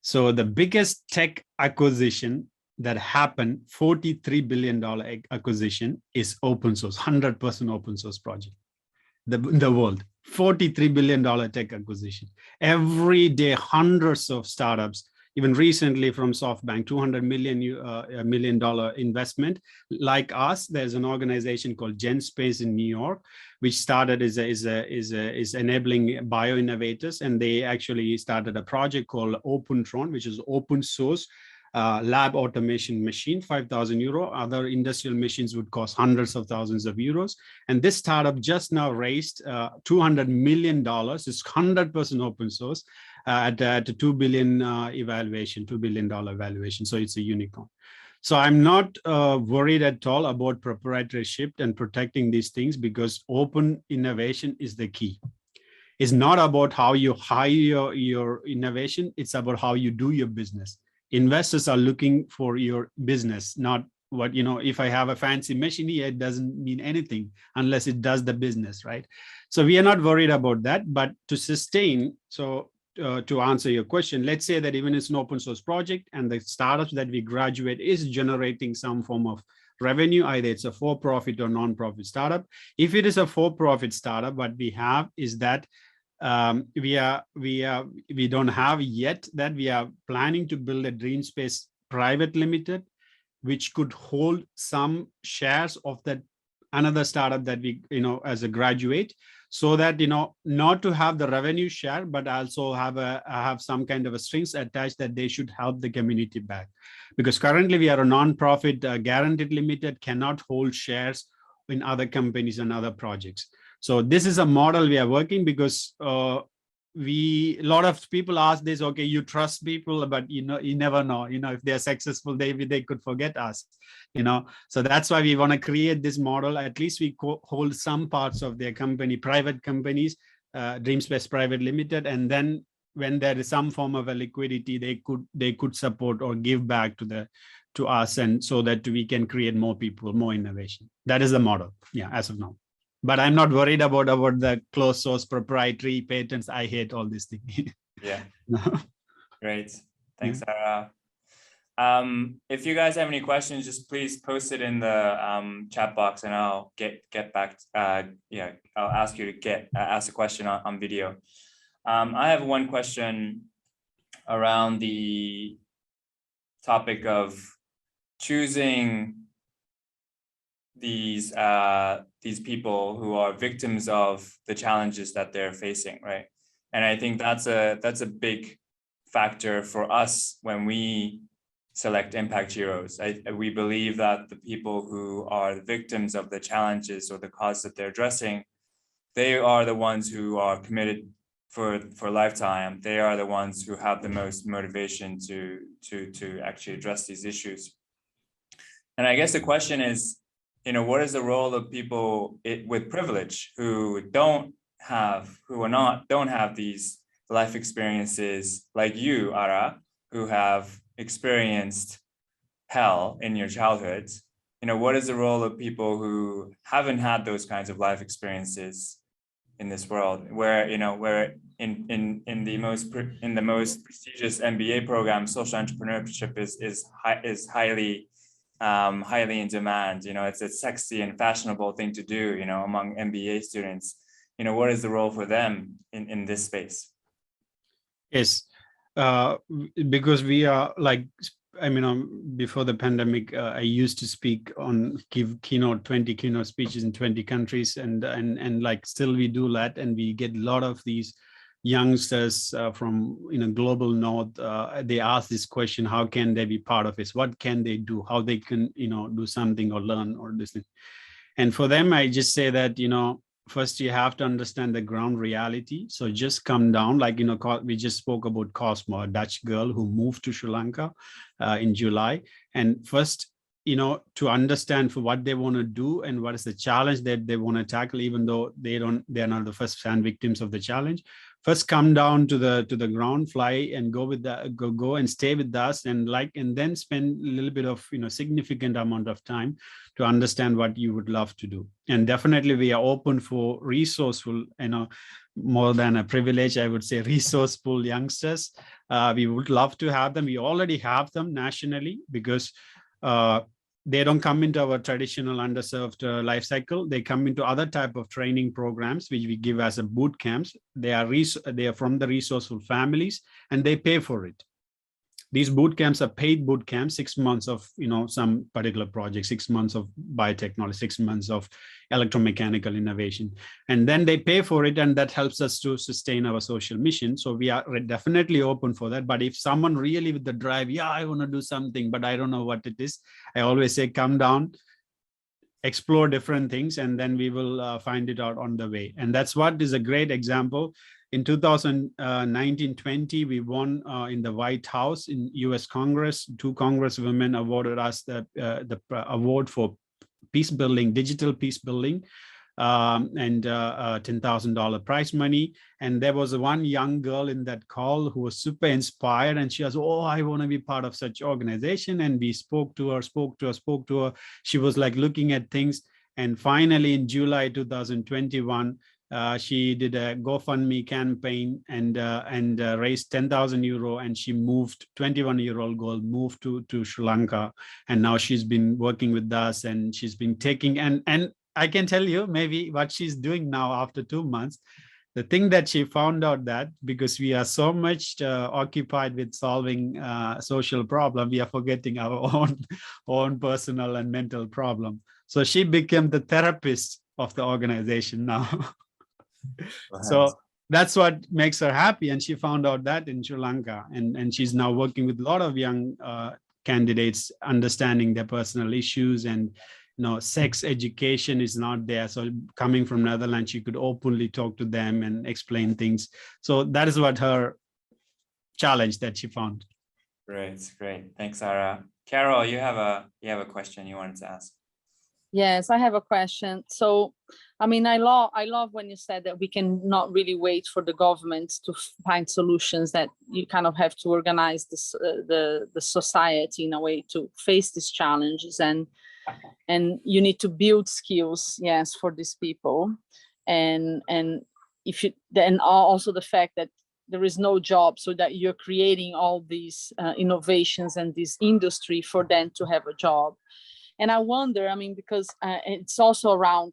So the biggest tech acquisition that happened, $43 billion acquisition, is open source, 100% open source project. The world, $43 billion tech acquisition. Every day, hundreds of startups. Even recently from SoftBank, $200 million investment. Like us, there's an organization called DreamSpace in New York, which started is enabling bio-innovators, and they actually started a project called OpenTron, which is open source lab automation machine, 5,000 euro. Other industrial machines would cost hundreds of thousands of euros. And this startup just now raised $200 million. It's 100% open source at a $2 billion evaluation, $2 billion valuation. So it's a unicorn. So I'm not worried at all about proprietorship and protecting these things, because open innovation is the key. It's not about how you hire your innovation. It's about how you do your business. Investors are looking for your business, not what, if I have a fancy machine here, it doesn't mean anything unless it does the business, right? So we are not worried about that. But to sustain, so to answer your question, let's say that even it's an open source project and the startups that we graduate is generating some form of revenue, either it's a for-profit or non-profit startup. If it is a for-profit startup, what we have is that we don't have yet that we are planning to build a DreamSpace Private Limited, which could hold some shares of that another startup that we, as a graduate, so that, not to have the revenue share, but also have some kind of a strings attached that they should help the community back. Because currently we are a non-profit guaranteed limited, cannot hold shares in other companies and other projects. So this is a model we are working, because a lot of people ask this, okay, you trust people, but you never know, if they're successful, they could forget us, so that's why we want to create this model. At least we hold some parts of their company, private companies, DreamSpace Private Limited, and then when there is some form of a liquidity, they could support or give back to us, and so that we can create more people, more innovation. That is the model, as of now. But I'm not worried about the closed source proprietary patents. I hate all these things. Yeah. Great. Thanks, Sarah. If you guys have any questions, just please post it in the chat box, and I'll get back. I'll ask you to ask a question on video. I have one question around the topic of choosing these people who are victims of the challenges that they're facing, right? And I think that's a big factor for us when we select impact heroes. We believe that the people who are the victims of the challenges or the cause that they're addressing, they are the ones who are committed for a lifetime. They are the ones who have the most motivation to actually address these issues. And I guess the question is, what is the role of people with privilege who don't have these life experiences like you, Ara, who have experienced hell in your childhood? What is the role of people who haven't had those kinds of life experiences in this world, where in the most prestigious MBA program, social entrepreneurship is highly in demand. It's a sexy and fashionable thing to do, among MBA students. What is the role for them in this space? Yes, because we are before the pandemic, I used to give 20 keynote speeches in 20 countries, and still we do that, and we get a lot of these youngsters from global north. They ask this question: how can they be part of this? What can they do? How they can do something or learn or this thing? And for them, I just say that first you have to understand the ground reality. So just come down, we just spoke about Cosmo, a Dutch girl who moved to Sri Lanka in July. And first, to understand for what they want to do and what is the challenge that they want to tackle, even though they're not the first hand victims of the challenge. First, come down to the ground, fly and go and stay with us, and then spend a little bit of significant amount of time to understand what you would love to do. And definitely we are open for resourceful, more than a privilege, I would say, resourceful youngsters. We would love to have them. We already have them nationally, because they don't come into our traditional underserved life cycle. They come into other type of training programs, which we give as a boot camps. They are from the resourceful families, and they pay for it. These boot camps are paid boot camps, 6 months of, some particular project, 6 months of biotechnology, 6 months of electromechanical innovation. And then they pay for it, and that helps us to sustain our social mission. So we are definitely open for that. But if someone really with the drive, yeah, I want to do something, but I don't know what it is, I always say, come down, explore different things, and then we will find it out on the way. And that's what is a great example. In 2019-20, we won in the White House in US Congress. 2 congresswomen awarded us the award for peace building, digital peace building, and $10,000 prize money. And there was one young girl in that call who was super inspired, and she was, oh, I want to be part of such organization. And we spoke to her. She was like looking at things. And finally, in July 2021, she did a GoFundMe campaign and raised 10,000 euro, and she moved, 21-year-old girl moved to Sri Lanka, and now she's been working with us, and she's been taking, and I can tell you maybe what she's doing now after 2 months. The thing that she found out that because we are so much occupied with solving social problem, we are forgetting our own personal and mental problem. So she became the therapist of the organization now. So that's what makes her happy. And she found out that in Sri Lanka. And she's now working with a lot of young candidates, understanding their personal issues. And sex education is not there. So coming from Netherlands, she could openly talk to them and explain things. So that is what her challenge that she found. Great. Thanks, Ara. Carol, you have a question you wanted to ask. Yes, I have a question. So, I mean, I love when you said that we can not really wait for the government to find solutions, that you kind of have to organize this, the society in a way to face these challenges, and you need to build skills, yes, for these people, and if you then also the fact that there is no job, so that you're creating all these innovations and this industry for them to have a job. And I wonder, I mean, because it's also around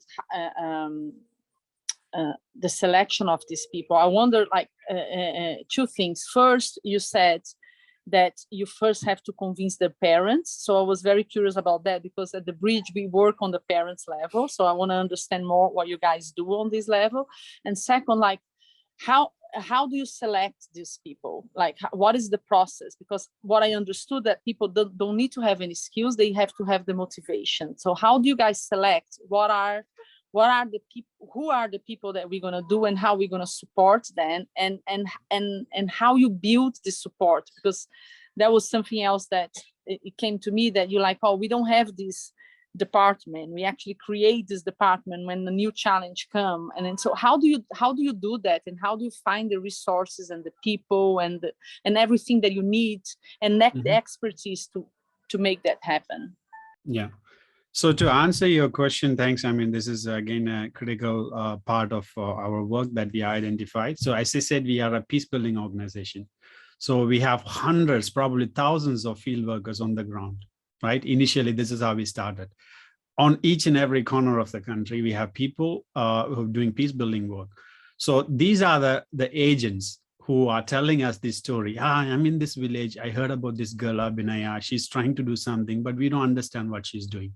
the selection of these people. I wonder, like, 2 things. First, you said that you first have to convince the parents. So I was very curious about that, because at the Bridge, we work on the parents level. So I want to understand more what you guys do on this level. And second, like, how do you select these people? Like, what is the process? Because what I understood, that people don't need to have any skills, they have to have the motivation. So how do you guys select what are the people, who are the people that we're going to do, and how we're going to support them, and how you build this support? Because that was something else that it came to me, that you're like, oh, we don't have this department, we actually create this department when the new challenge come. And then, so how do you do that, and how do you find the resources and the people and everything that you need, and the expertise to make that happen? Yeah. So to answer your question, thanks. I mean, this is again a critical part of our work that we identified. So as I said, we are a peace building organization. So we have hundreds, probably thousands of field workers on the ground. Right? Initially, this is how we started. On each and every corner of the country, we have people who are doing peace building work. So these are the agents who are telling us this story. I'm in this village. I heard about this girl, Abhinaya. She's trying to do something, but we don't understand what she's doing.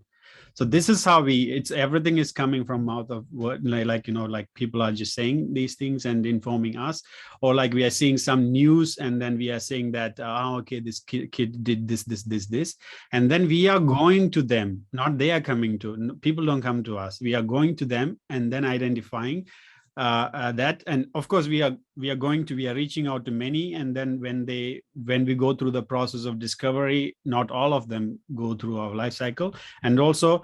So this is how everything is coming from mouth of word, like people are just saying these things and informing us, or like we are seeing some news and then we are saying that, okay, this kid did this. And then we are going to them, not they are coming to, people don't come to us. We are going to them and then identifying that. And of course we are reaching out to many. And then when we go through the process of discovery, not all of them go through our life cycle. And also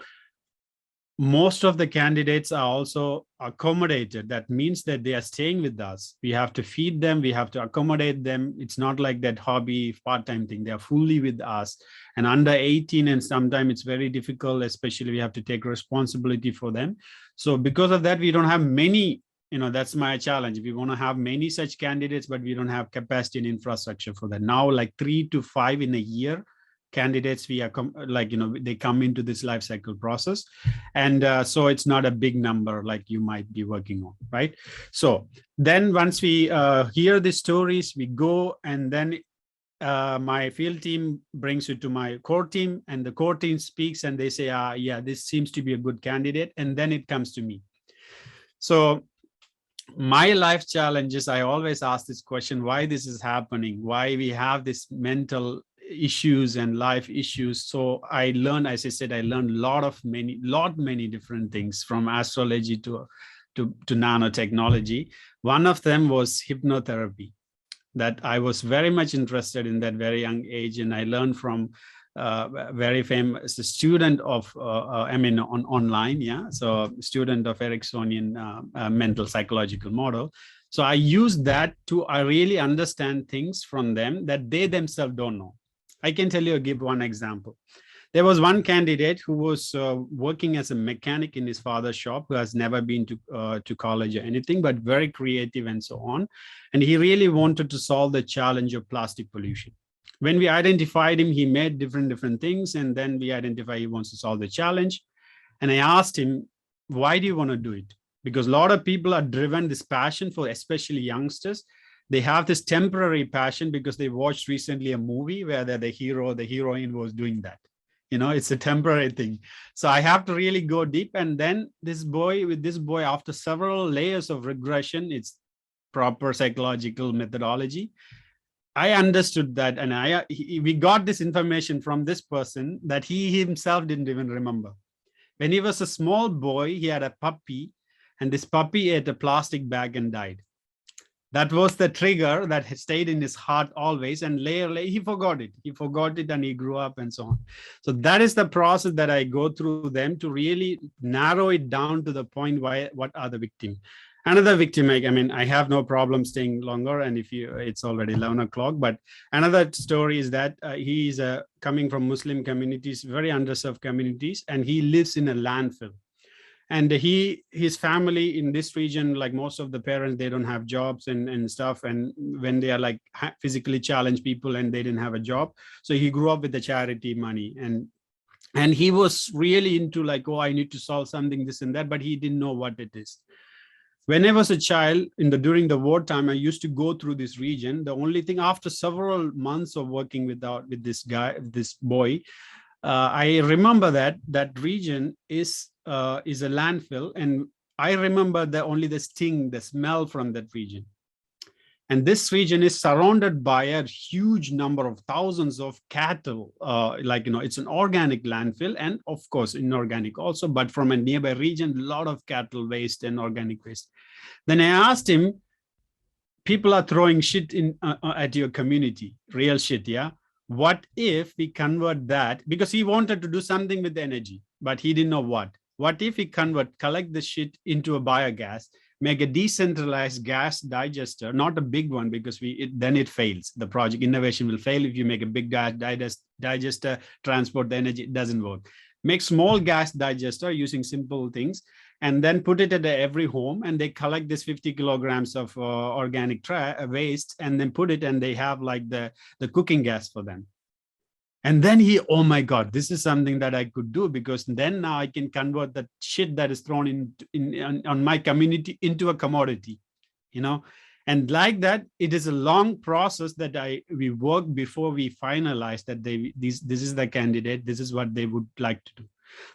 most of the candidates are also accommodated. That means that they are staying with us. We have to feed them. We have to accommodate them. It's not like that hobby part-time thing. They are fully with us. And under 18, and sometimes it's very difficult, especially we have to take responsibility for them. So because of that, we don't have many, that's my challenge. We want to have many such candidates, but we don't have capacity and infrastructure for that. Now, like 3 to 5 in a year, candidates they come into this life cycle process, and so it's not a big number like you might be working on, right? So then once we hear the stories, we go, and then my field team brings it to my core team, and the core team speaks and they say, yeah, this seems to be a good candidate. And then it comes to me. So my life challenges, I always ask this question, why this is happening, why we have this mental issues and life issues. So I learned, as I said, I learned many different things, from astrology to nanotechnology. One of them was hypnotherapy, that I was very much interested in that very young age. And I learned from very famous student of, online, yeah. So student of Ericksonian mental psychological model. So I use that to really understand things from them that they themselves don't know. I can tell you, give one example. There was one candidate who was working as a mechanic in his father's shop, who has never been to college or anything, but very creative and so on. And he really wanted to solve the challenge of plastic pollution. When we identified him, he made different things. And then we identified he wants to solve the challenge. And I asked him, why do you want to do it? Because a lot of people are driven, this passion for, especially youngsters, they have this temporary passion because they watched recently a movie where the hero, the heroine was doing that. You know, it's a temporary thing. So I have to really go deep. And then this boy, after several layers of regression, it's proper psychological methodology, I understood that. And we got this information from this person that he himself didn't even remember. When he was a small boy, he had a puppy, and this puppy ate a plastic bag and died. That was the trigger that stayed in his heart always. And later he forgot it. He forgot it and he grew up and so on. So that is the process that I go through them to really narrow it down to the point what are the victims. Another victim, I mean, I have no problem staying longer. And it's already 11 o'clock. But another story is that he is coming from Muslim communities, very underserved communities, and he lives in a landfill. And his family in this region, like most of the parents, they don't have jobs and stuff. And when they are like physically challenged people and they didn't have a job, so he grew up with the charity money. And he was really into like, oh, I need to solve something, this and that, but he didn't know what it is. When I was a child, during the wartime, I used to go through this region. The only thing, after several months of working with this boy, I remember that region is a landfill, and I remember only the sting, the smell from that region. And this region is surrounded by a huge number of thousands of cattle. It's an organic landfill, and of course inorganic also, but from a nearby region, a lot of cattle waste and organic waste. Then I asked him, people are throwing shit at your community, real shit, yeah? What if we convert that? Because he wanted to do something with the energy, but he didn't know what. What if we collect the shit into a biogas, make a decentralized gas digester, not a big one, because then it fails. The project innovation will fail if you make a big gas digester, transport the energy, it doesn't work. Make small gas digester using simple things, and then put it at every home, and they collect this 50 kilograms of organic waste, and then put it, and they have like the cooking gas for them. And then oh my God, this is something that I could do, because then now I can convert the shit that is thrown on my community into a commodity, you know? And like that, it is a long process that we work before we finalize that this is the candidate, this is what they would like to do.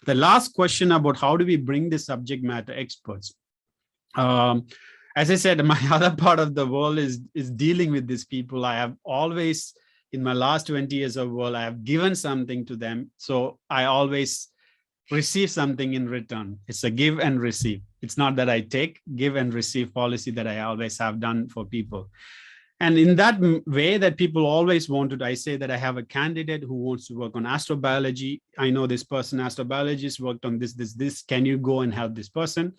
The last question about how do we bring the subject matter experts? As I said, my other part of the world is dealing with these people. I have always, in my last 20 years of world, I have given something to them. So I always receive something in return. It's a give and receive. It's not that I give and receive policy that I always have done for people. And in that way that people always wanted, I say that I have a candidate who wants to work on astrobiology. I know this person, astrobiologist, worked on this. Can you go and help this person?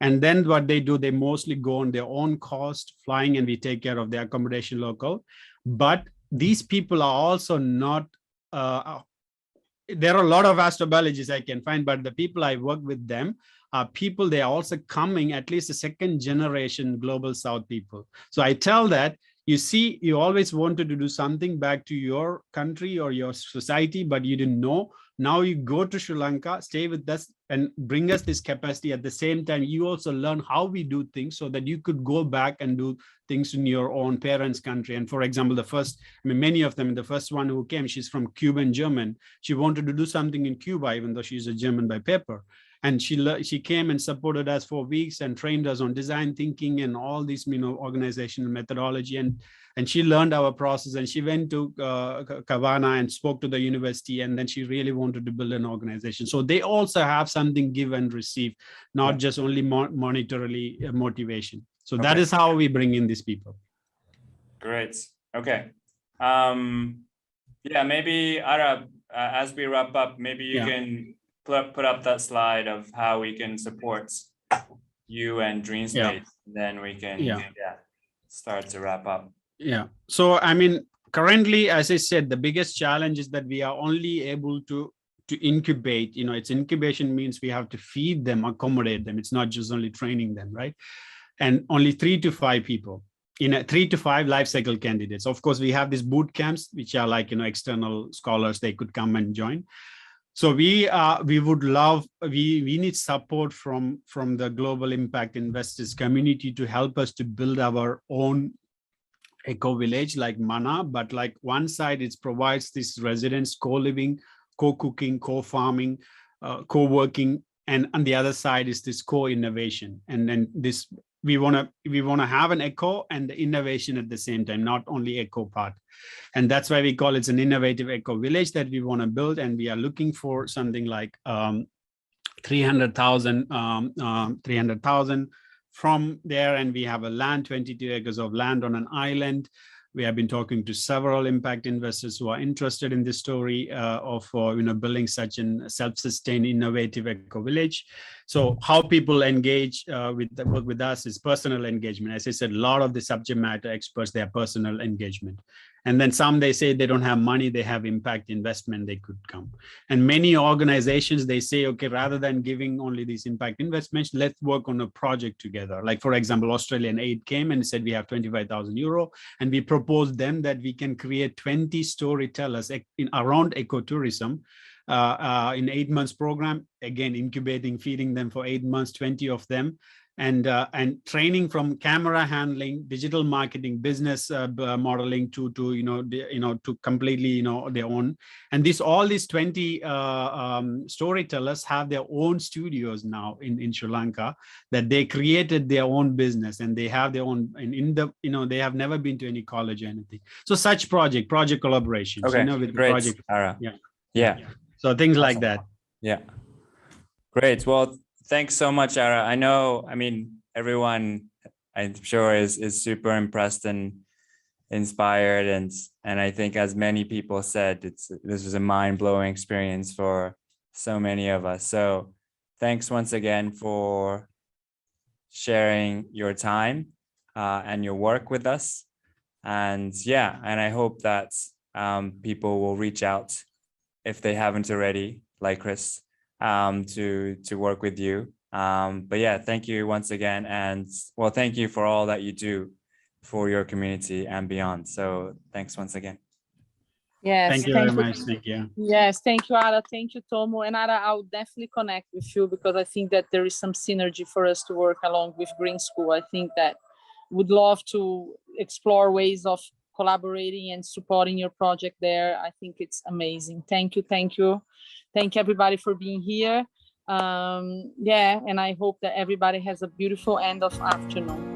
And then what they do, they mostly go on their own cost, flying, and we take care of their accommodation local. But these people are also not, there are a lot of astrobiologists I can find, but the people I work with them are people, they are also coming, at least a second generation global South people. So I tell that You see, you always wanted to do something back to your country or your society, but you didn't know. Now you go to Sri Lanka, stay with us, and bring us this capacity. At the same time, you also learn how we do things so that you could go back and do things in your own parents' country. And for example, many of them, the first one who came, she's from Cuban German. She wanted to do something in Cuba, even though she's a German by paper. And she came and supported us for weeks and trained us on design thinking and all these, organizational methodology. And she learned our process, and she went to Kavana and spoke to the university. And then she really wanted to build an organization. So they also have something give and receive, not just only monetarily motivation. So that is how we bring in these people. Great. Okay. Yeah, maybe Ara, as we wrap up, maybe you can put up that slide of how we can support you and DreamSpace. Then we can start to wrap up. Yeah. So, currently, as I said, the biggest challenge is that we are only able to incubate. It's incubation means we have to feed them, accommodate them. It's not just only training them, right? And only 3 to 5 people in 3 to 5 life cycle candidates. Of course, we have these boot camps, which are like, external scholars, they could come and join. So we would love, we need support from the global impact investors community to help us to build our own eco village like Mana, but like one side it provides this residents co-living, co-cooking, co-farming, co-working, and on the other side is this co-innovation. And then this we want to have an eco and the innovation at the same time, not only eco part. And that's why we call it an innovative eco village that we want to build. And we are looking for something like 300,000 from there. And we have a land, 22 acres of land on an island. We have been talking to several impact investors who are interested in this story of building such a self-sustained, innovative eco village. So how people engage work with us is personal engagement. As I said, a lot of the subject matter experts, their personal engagement. And then some, they say they don't have money, they have impact investment, they could come. And many organizations, they say, okay, rather than giving only these impact investments, let's work on a project together. Like, for example, Australian Aid came and said, we have 25,000 euro. And we proposed them that we can create 20 storytellers around ecotourism in 8 months program, again, incubating, feeding them for 8 months, 20 of them. And training from camera handling, digital marketing, business modeling to completely their own. And all these 20 storytellers have their own studios now in Sri Lanka, that they created their own business, and they have their own, and they have never been to any college or anything. So such project collaborations, with great. project. Yeah. So things awesome. like that. Yeah. Great. Well, thanks so much, Ara. I know, everyone, I'm sure is super impressed and inspired. And I think, as many people said, this was a mind-blowing experience for so many of us. So thanks once again for sharing your time and your work with us. And I hope that people will reach out if they haven't already, like Chris, to work with you. But thank you once again. And well, thank you for all that you do for your community and beyond. So thanks once again. Yes, thank you very much. Thank you. Yes, thank you, Ara. Thank you, Tomo. And Ara, I'll definitely connect with you, because I think that there is some synergy for us to work along with Green School. I think that would love to explore ways of collaborating and supporting your project there. I think it's amazing. Thank you. Thank you everybody for being here. And I hope that everybody has a beautiful end of afternoon.